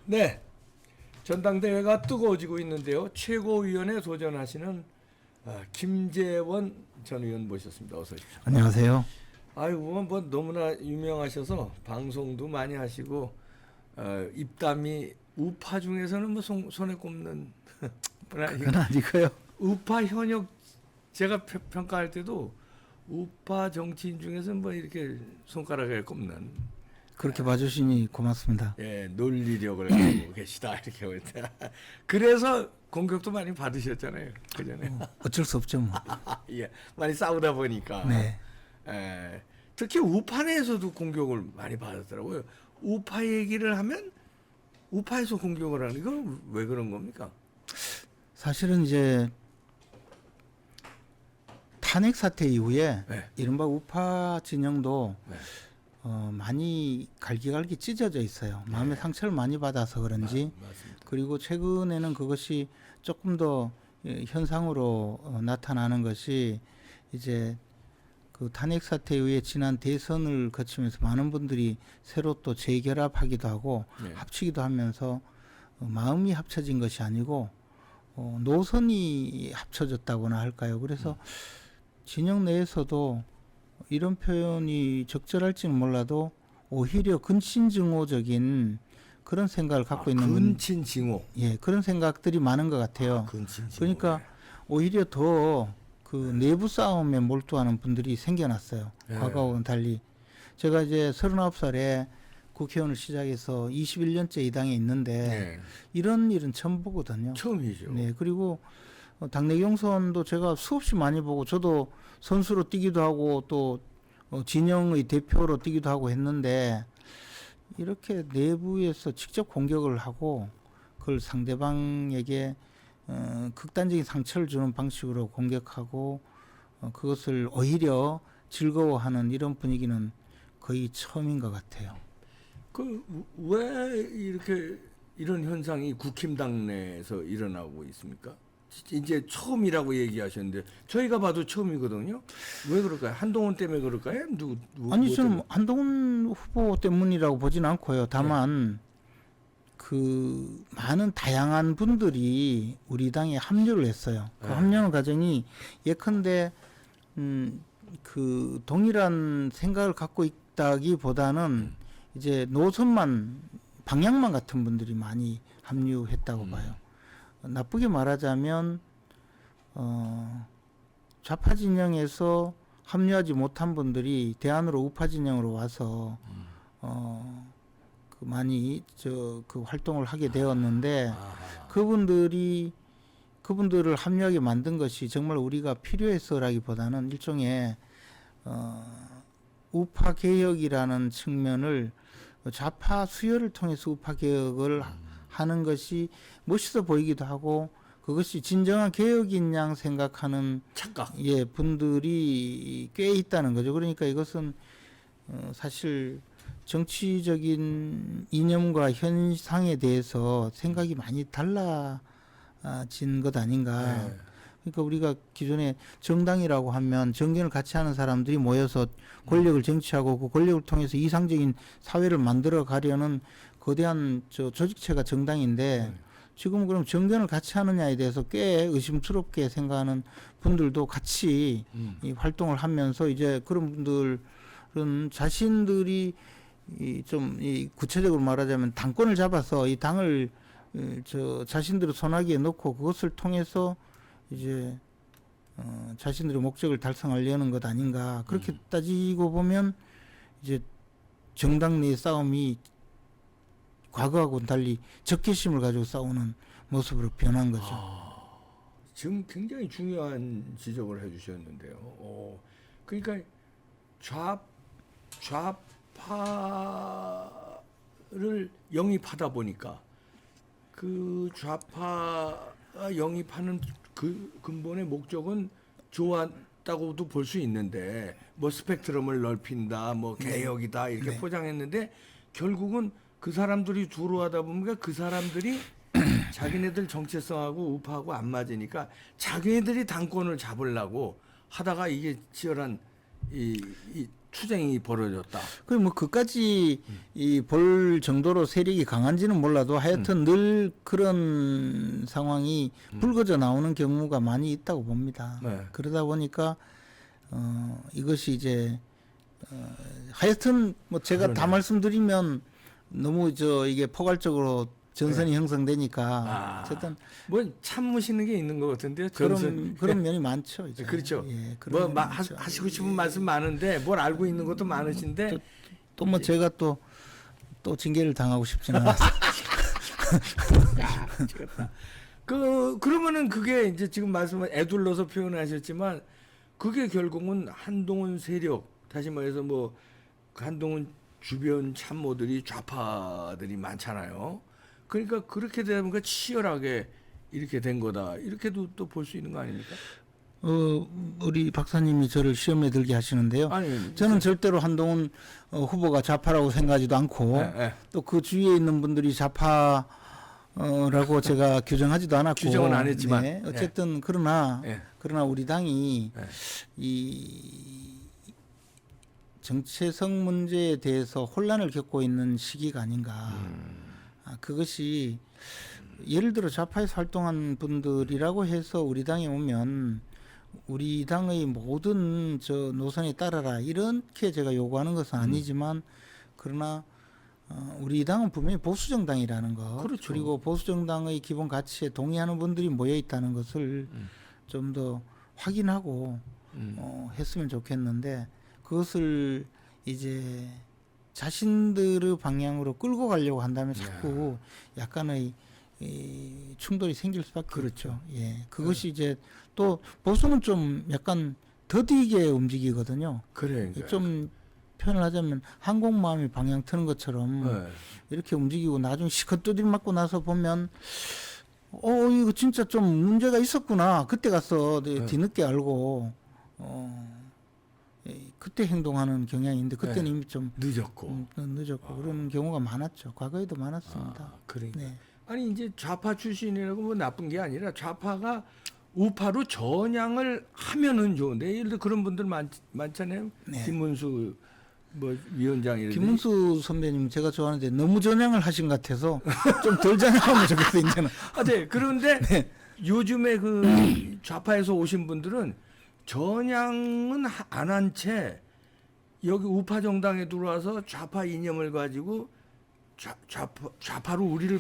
네, 전당대회가 뜨거워지고 있는데요. 최고위원에 도전하시는 김재원 전 의원 모셨습니다. 어서 오십시오. 안녕하세요. 아이고 뭐 너무나 유명하셔서 방송도 많이 하시고 입담이 우파 중에서는 뭐 손에 꼽는 그건 아니고요. 우파 현역 제가 평가할 때도 우파 정치인 중에서는 뭐 이렇게 손가락에 꼽는 그렇게 봐주시니 고맙습니다. 논리력을 가지고 계시다 이렇게 볼 때. 그래서 공격도 많이 받으셨잖아요. 그 전에. 어쩔 수 없죠 뭐. 예, 많이 싸우다 보니까. 네. 특히 우파 내에서도 공격을 많이 받았더라고요. 우파 얘기를 하면 우파에서 공격을 하는 이건 왜 그런 겁니까? 사실은 이제 탄핵 사태 이후에 네. 이른바 우파 진영도 네. 많이 갈기갈기 찢어져 있어요. 마음의 상처를 많이 받아서 그런지. 맞습니다. 그리고 최근에는 그것이 조금 더 현상으로 나타나는 것이 이제 그 탄핵 사태 이후에 지난 대선을 거치면서 많은 분들이 새로 또 재결합하기도 하고 네. 합치기도 하면서 마음이 합쳐진 것이 아니고 노선이 합쳐졌다고나 할까요? 그래서 진영 내에서도 이런 표현이 적절할지는 몰라도 오히려 근친증오적인 그런 생각을 갖고 있는 근친징오. 그런 생각들이 많은 것 같아요. 근친징오. 그러니까 오히려 더 그 내부 싸움에 몰두하는 분들이 생겨났어요. 네. 과거와는 달리. 제가 이제 39살에 국회의원을 시작해서 21년째 이 당에 있는데 네. 이런 일은 처음 보거든요. 처음이죠. 네. 그리고 당내 경선도 제가 수없이 많이 보고 저도 선수로 뛰기도 하고 또 진영의 대표로 뛰기도 하고 했는데 이렇게 내부에서 직접 공격을 하고 그걸 상대방에게 극단적인 상처를 주는 방식으로 공격하고 그것을 오히려 즐거워하는 이런 분위기는 거의 처음인 것 같아요. 그 왜 이렇게 이런 현상이 국힘당 내에서 일어나고 있습니까? 이제 처음이라고 얘기하셨는데 저희가 봐도 처음이거든요. 왜 그럴까요? 한동훈 때문에 그럴까요? 아니 뭐 저는 때문에? 한동훈 후보 때문이라고 보진 않고요. 다만 그 많은 다양한 분들이 우리 당에 합류를 했어요. 그 합류하는 과정이 예컨대 그 동일한 생각을 갖고 있다기보다는 이제 노선만 방향만 같은 분들이 많이 합류했다고 봐요. 나쁘게 말하자면 좌파 진영에서 합류하지 못한 분들이 대안으로 우파 진영으로 와서 그 많이 그 활동을 하게 되었는데 그분들을 합류하게 만든 것이 정말 우리가 필요해서라기보다는 일종의 우파 개혁이라는 측면을 좌파 수혈을 통해서 우파 개혁을 하는 것이 멋있어 보이기도 하고 그것이 진정한 개혁인 양 생각하는 착각. 분들이 꽤 있다는 거죠. 그러니까 이것은 사실 정치적인 이념과 현상에 대해서 생각이 많이 달라진 것 아닌가. 네. 그러니까 우리가 기존에 정당이라고 하면 정견을 같이 하는 사람들이 모여서 권력을 쟁취하고 그 권력을 통해서 이상적인 사회를 만들어 가려는 거대한 조직체가 정당인데 지금 그럼 정견을 같이 하느냐에 대해서 꽤 의심스럽게 생각하는 분들도 같이 이 활동을 하면서 이제 그런 분들은 자신들이 이 구체적으로 말하자면 당권을 잡아서 이 당을 자신들의 손아귀에 넣고 그것을 통해서 이제 자신들의 목적을 달성하려는 것 아닌가 그렇게 따지고 보면 이제 정당 내 싸움이 과거하고는 달리 적개심을 가지고 싸우는 모습으로 변한 거죠. 지금 굉장히 중요한 지적을 해주셨는데요. 그러니까 좌파를 영입하다 보니까 그 좌파가 영입하는 그 근본의 목적은 좋았다고도 볼 수 있는데 뭐 스펙트럼을 넓힌다, 뭐 개혁이다 이렇게 포장했는데 결국은 그 사람들이 주로 하다 보니까 그 사람들이 자기네들 정체성하고 우파하고 안 맞으니까 자기네들이 당권을 잡으려고 하다가 이게 치열한 이 투쟁이 벌어졌다. 그 뭐 그까지 이 볼 정도로 세력이 강한지는 몰라도 하여튼 늘 그런 상황이 불거져 나오는 경우가 많이 있다고 봅니다. 네. 그러다 보니까 이것이 이제 하여튼 뭐 제가 다 그러네. 말씀드리면 너무 이게 포괄적으로 전선이 형성되니까 아, 어쨌든 뭐 참으시는 게 있는 것 같은데요. 그런 면이 많죠. 이제. 그렇죠. 예, 그런 뭐 면이 많죠. 하시고 싶은 말씀 많은데 뭘 알고 있는 것도 많으신데 또 뭐 제가 또 징계를 당하고 싶지는 않아서. 미치겠다. 그러면은 그게 이제 지금 말씀을 애둘러서 표현하셨지만 그게 결국은 한동훈 세력 다시 말해서 뭐 한동훈 주변 참모들이 좌파들이 많잖아요. 그러니까 그렇게 되다 보니까 치열하게 이렇게 된 거다. 이렇게도 또 볼 수 있는 거 아닙니까? 우리 박사님이 저를 시험에 들게 하시는데요. 아니 저는 절대로 한동훈 후보가 좌파라고 생각하지도 않고 예. 또 그 주위에 있는 분들이 좌파라고 제가 규정하지도 않았고 규정은 안 했지만. 네, 어쨌든 그러나 예. 우리 당이 예. 이 정체성 문제에 대해서 혼란을 겪고 있는 시기가 아닌가. 그것이 예를 들어 좌파에서 활동한 분들이라고 해서 우리 당에 오면 우리 당의 모든 노선에 따라라 이렇게 제가 요구하는 것은 아니지만 그러나 우리 당은 분명히 보수 정당이라는 것 그렇죠. 그리고 보수 정당의 기본 가치에 동의하는 분들이 모여 있다는 것을 좀 더 확인하고 했으면 좋겠는데 그것을 이제 자신들의 방향으로 끌고 가려고 한다면 자꾸 약간의 이 충돌이 생길 수밖에 그렇죠. 없죠. 예, 그것이 이제 또 보수는 좀 약간 더디게 움직이거든요. 그래. 좀 표현을 하자면 항공모함이 방향 트는 것처럼 네. 이렇게 움직이고 나중에 시컷 두드려 맞고 나서 보면 이거 진짜 좀 문제가 있었구나. 그때 가서 뒤늦게 알고 그때 행동하는 경향이 있는데 그때는 이미 좀 늦었고. 늦었고 그런 경우가 많았죠. 과거에도 많았습니다. 그러니까. 네. 아니 이제 좌파 출신이라고 뭐 나쁜 게 아니라 좌파가 우파로 전향을 하면은 좋은데 예를 들어 그런 분들 많잖아요. 네. 김문수 뭐 위원장이라든지. 김문수 선배님 제가 좋아하는데 너무 전향을 하신 것 같아서 좀 덜 전향하면 좋겠어요. 이제는. 네. 그런데 네. 요즘에 그 좌파에서 오신 분들은 전향은 안 한 채 여기 우파 정당에 들어와서 좌파 이념을 가지고 좌파로 우리를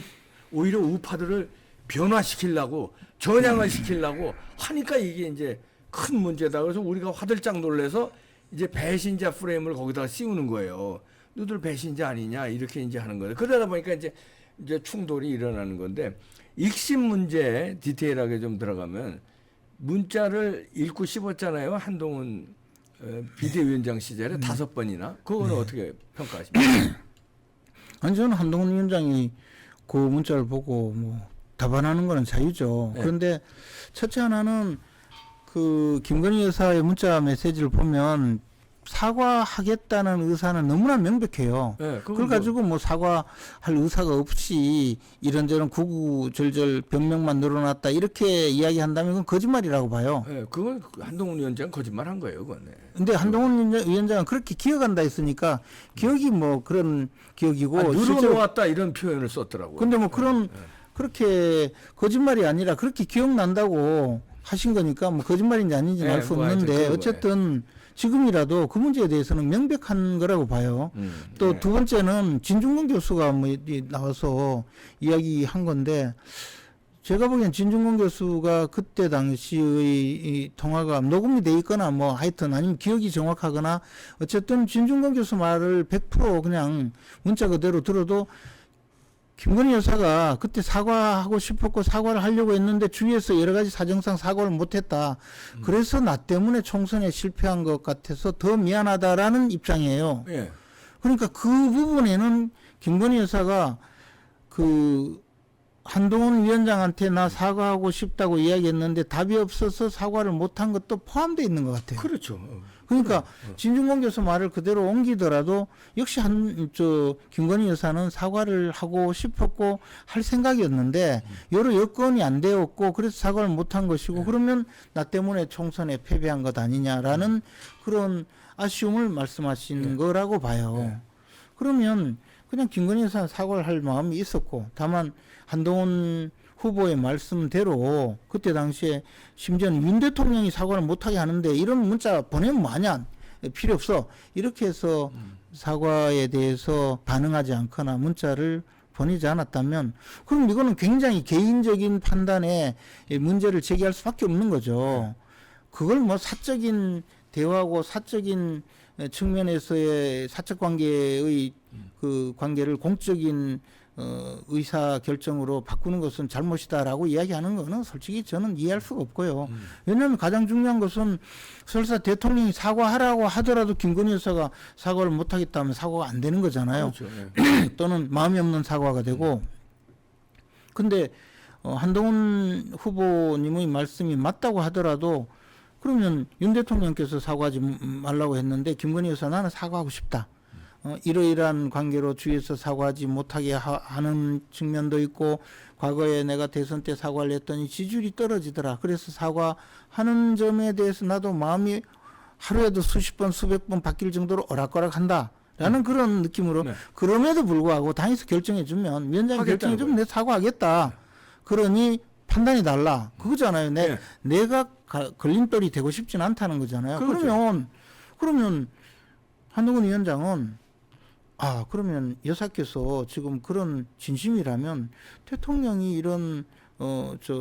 오히려 우파들을 변화시키려고 전향을 시키려고 하니까 이게 이제 큰 문제다. 그래서 우리가 화들짝 놀래서 이제 배신자 프레임을 거기다가 씌우는 거예요. 너들 배신자 아니냐 이렇게 이제 하는 거예요. 그러다 보니까 이제 충돌이 일어나는 건데 익심 문제 디테일하게 좀 들어가면 문자를 읽고 씹었잖아요. 한동훈 비대위원장 시절에 5번이나 그거는 어떻게 평가하십니까? 아니 저는 한동훈 위원장이 그 문자를 보고 뭐 답안하는 거는 자유죠. 네. 그런데 첫째 하나는 그 김건희 여사의 문자 메시지를 보면 사과하겠다는 의사는 너무나 명백해요. 네, 그걸 가지고 뭐 사과할 의사가 없이 이런저런 구구절절 변명만 늘어났다 이렇게 이야기한다면 그건 거짓말이라고 봐요. 네, 그건 한동훈 위원장 거짓말한 거예요, 그건. 네. 근데 한동훈 위원장은 그렇게 기억한다 했으니까 기억이 뭐 그런 기억이고 실제로 늘어놓았다 이런 표현을 썼더라고요. 근데 뭐 그런 그렇게 거짓말이 아니라 그렇게 기억난다고 하신 거니까 뭐 거짓말인지 아닌지는 네, 알 수 뭐 없는데 하여튼 어쨌든 지금이라도 그 문제에 대해서는 명백한 거라고 봐요. 또 네. 두 번째는 진중권 교수가 뭐 나와서 이야기한 건데 제가 보기엔 진중권 교수가 그때 당시의 이 통화가 녹음이 돼 있거나 뭐 하여튼 아니면 기억이 정확하거나 어쨌든 진중권 교수 말을 100% 그냥 문자 그대로 들어도 김건희 여사가 그때 사과하고 싶었고 사과를 하려고 했는데 주위에서 여러 가지 사정상 사과를 못했다. 그래서 나 때문에 총선에 실패한 것 같아서 더 미안하다라는 입장이에요. 예. 그러니까 그 부분에는 김건희 여사가 그 한동훈 위원장한테 나 사과하고 싶다고 이야기했는데 답이 없어서 사과를 못한 것도 포함되어 있는 것 같아요. 그렇죠. 그러니까 진중권 교수 말을 그대로 옮기더라도 역시 김건희 여사는 사과를 하고 싶었고 할 생각이었는데 여러 여건이 안 되었고 그래서 사과를 못한 것이고 그러면 나 때문에 총선에 패배한 것 아니냐라는 그런 아쉬움을 말씀하신 네. 거라고 봐요. 네. 그러면 그냥 김건희 여사 사과를 할 마음이 있었고, 다만 한동훈 후보의 말씀대로 그때 당시에 심지어는 윤 대통령이 사과를 못하게 하는데 이런 문자 보내면 뭐하냐, 필요 없어, 이렇게 해서 사과에 대해서 반응하지 않거나 문자를 보내지 않았다면, 그럼 이거는 굉장히 개인적인 판단에 문제를 제기할 수밖에 없는 거죠. 그걸 뭐 사적인 대화고 사적인 측면에서의 사적 관계의 그 관계를 공적인 의사 결정으로 바꾸는 것은 잘못이다라고 이야기하는 거는 솔직히 저는 이해할 수가 없고요. 왜냐하면 가장 중요한 것은 설사 대통령이 사과하라고 하더라도 김건희 여사가 사과를 못하겠다 하면 사과가 안 되는 거잖아요. 그렇죠. 네. 또는 마음이 없는 사과가 되고. 근데 한동훈 후보님의 말씀이 맞다고 하더라도, 그러면 윤 대통령께서 사과하지 말라고 했는데 김건희 여사 나는 사과하고 싶다, 이러이러한 관계로 주위에서 사과하지 못하게 하는 측면도 있고, 과거에 내가 대선 때 사과를 했더니 지지율이 떨어지더라, 그래서 사과하는 점에 대해서 나도 마음이 하루에도 수십 번 수백 번 바뀔 정도로 오락가락한다 라는 그런 느낌으로, 네. 그럼에도 불구하고 당에서 결정해주면, 위원장이 하겠다는 결정해주면 내 사과하겠다, 그러니 판단이 달라, 그거잖아요. 네. 내가 걸림돌이 되고 싶진 않다는 거잖아요. 그렇죠. 그러면 한동훈 위원장은, 그러면 여사께서 지금 그런 진심이라면 대통령이 이런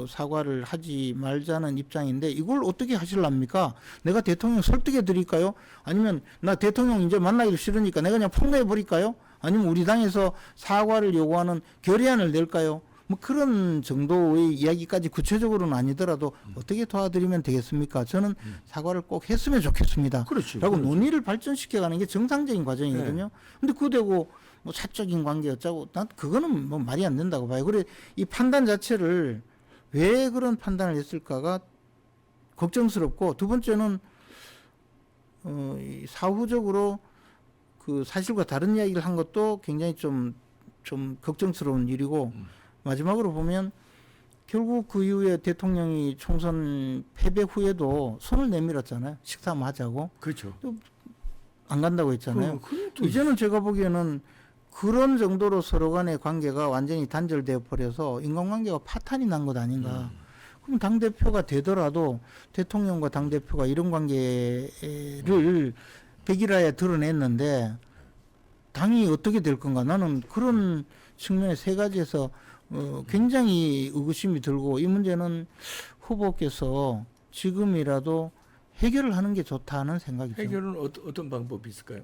사과를 하지 말자는 입장인데 이걸 어떻게 하실랍니까? 내가 대통령 설득해 드릴까요? 아니면 나 대통령 이제 만나기도 싫으니까 내가 그냥 폭로해 버릴까요? 아니면 우리 당에서 사과를 요구하는 결의안을 낼까요? 뭐 그런 정도의 이야기까지 구체적으로는 아니더라도 어떻게 도와드리면 되겠습니까? 저는 사과를 꼭 했으면 좋겠습니다. 그렇죠. 라고 그렇죠. 논의를 발전시켜 가는 게 정상적인 과정이거든요. 근데 그대고 뭐 사적인 관계 어쩌고, 난 그거는 뭐 말이 안 된다고 봐요. 그래, 이 판단 자체를 왜 그런 판단을 했을까가 걱정스럽고, 두 번째는 이 사후적으로 그 사실과 다른 이야기를 한 것도 굉장히 좀 걱정스러운 일이고, 마지막으로 보면 결국 그 이후에 대통령이 총선 패배 후에도 손을 내밀었잖아요. 식사 한번 하자고. 그렇죠. 안 간다고 했잖아요. 그것도 이제는 제가 보기에는 그런 정도로 서로 간의 관계가 완전히 단절되어 버려서 인간관계가 파탄이 난 것 아닌가. 그럼 당대표가 되더라도 대통령과 당대표가 이런 관계를 백일하에 드러냈는데 당이 어떻게 될 건가. 나는 그런 측면의 세 가지에서 굉장히 의구심이 들고, 이 문제는 후보께서 지금이라도 해결을 하는 게 좋다는 생각이죠. 해결은 어떤 방법이 있을까요?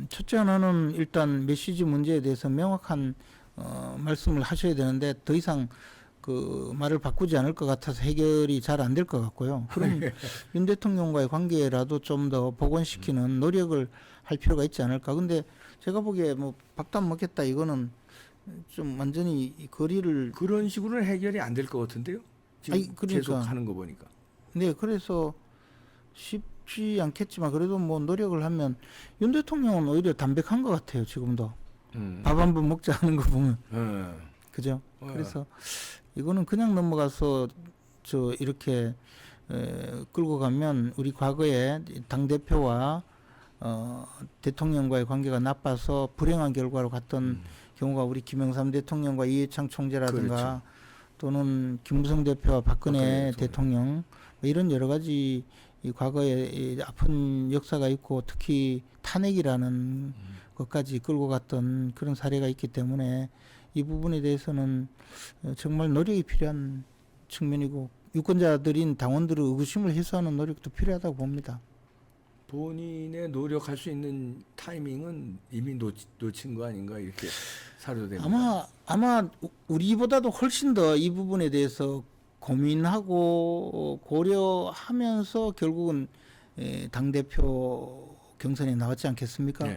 첫째 하나는 일단 메시지 문제에 대해서 명확한 말씀을 하셔야 되는데, 더 이상 그 말을 바꾸지 않을 것 같아서 해결이 잘 안 될 것 같고요. 그럼 윤 대통령과의 관계라도 좀 더 복원시키는 노력을 할 필요가 있지 않을까. 근데 제가 보기에 뭐 밥도 안 먹겠다, 이거는 좀 완전히 이 거리를. 그런 식으로는 해결이 안 될 것 같은데요. 지금 아니, 그러니까. 계속 하는 거 보니까. 네, 그래서 쉽지 않겠지만 그래도 뭐 노력을 하면, 윤 대통령은 오히려 담백한 것 같아요, 지금도. 밥 한 번 먹자 하는 거 보면. 그죠? 그래서 이거는 그냥 넘어가서 이렇게 끌고 가면 우리 과거에 당대표와 대통령과의 관계가 나빠서 불행한 결과로 갔던 경우가, 우리 김영삼 대통령과 이해창 총재라든가, 그렇죠. 또는 김무성 대표와 박근혜 박근혜 대통령, 뭐 이런 여러 가지 이 과거에 이 아픈 역사가 있고, 특히 탄핵이라는 것까지 끌고 갔던 그런 사례가 있기 때문에 이 부분에 대해서는 정말 노력이 필요한 측면이고, 유권자들인 당원들의 의구심을 해소하는 노력도 필요하다고 봅니다. 본인의 노력할 수 있는 타이밍은 이미 놓친 거 아닌가, 이렇게 사료됩니다. 아마 우리보다도 훨씬 더 이 부분에 대해서 고민하고 고려하면서 결국은 당대표 경선에 나왔지 않겠습니까? 네.